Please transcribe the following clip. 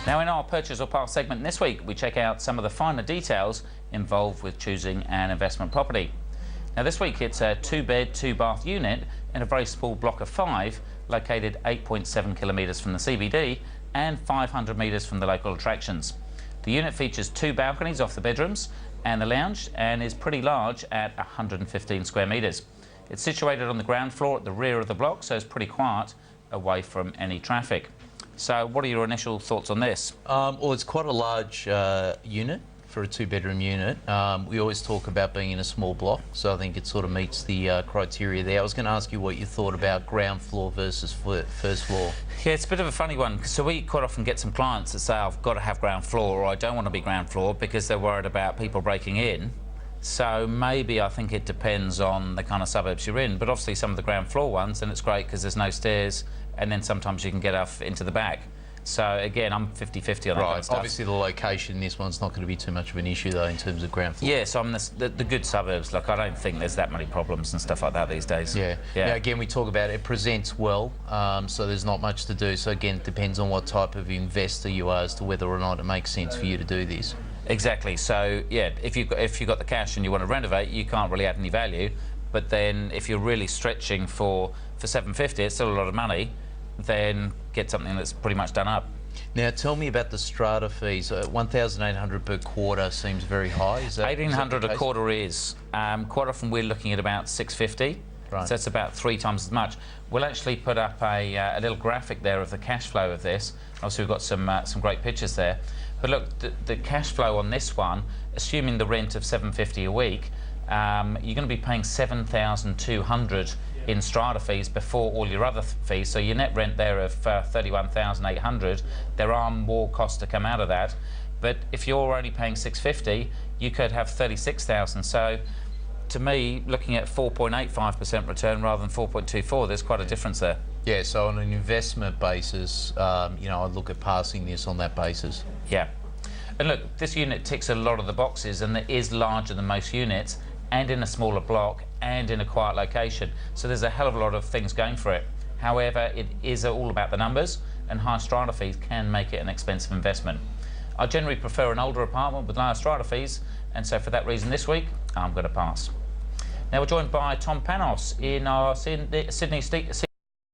Now, in our purchase or pass segment this week, we check out some of the finer details involved with choosing an investment property. Now, this week it's a 2-bed, 2-bath unit in a very small block of 5, located 8.7 kilometres from the CBD and 500 metres from the local attractions. The unit features 2 balconies off the bedrooms and the lounge, and is pretty large at 115 square metres. It's situated on the ground floor at the rear of the block, so it's pretty quiet, away from any traffic. So what are your initial thoughts on this? Well, it's quite a large unit for a 2-bedroom unit. We always talk about being in a small block, so I think it sort of meets the criteria there. I was going to ask you what you thought about ground floor versus first floor. Yeah, it's a bit of a funny one. So we quite often get some clients that say, I've got to have ground floor, or I don't want to be ground floor, because they're worried about people breaking in. So maybe I think it depends on the kind of suburbs you're in, but obviously some of the ground floor ones, and it's great because there's no stairs, and then sometimes you can get off into the back. So again, I'm 50-50 on that kind of stuff. Obviously the location, this one's not going to be too much of an issue though in terms of ground floor. Yeah, so I'm the good suburbs. Like, I don't think there's that many problems and stuff like that these days. Yeah. Now again, we talk about it presents well, so there's not much to do. So again, it depends on what type of investor you are as to whether or not it makes sense for you to do this. Exactly. So yeah, if you've got the cash and you want to renovate, you can't really add any value. But then if you're really stretching for $750, it's still a lot of money. Then get something that's pretty much done up. Now tell me about the strata fees. 1,800 per quarter seems very high. Is that 1,800 a quarter is. Quite often we're looking at about 650. Right. So that's about 3 times as much. We'll actually put up a little graphic there of the cash flow of this. Obviously we've got some great pictures there. But look, the cash flow on this one, assuming the rent of $750 a week, you're going to be paying $7,200 in strata fees before all your other fees. So your net rent there of $31,800. There are more costs to come out of that. But if you're only paying $650, you could have $36,000. So to me, looking at 4.85% return rather than 4.24, there's quite a difference there. Yeah, so on an investment basis, you know, I'd look at passing this on that basis. Yeah. And look, this unit ticks a lot of the boxes, and it is larger than most units, and in a smaller block, and in a quiet location. So there's a hell of a lot of things going for it. However, it is all about the numbers, and high strata fees can make it an expensive investment. I generally prefer an older apartment with lower strata fees, and so for that reason this week, I'm going to pass. Now we're joined by Tom Panos in our Sydney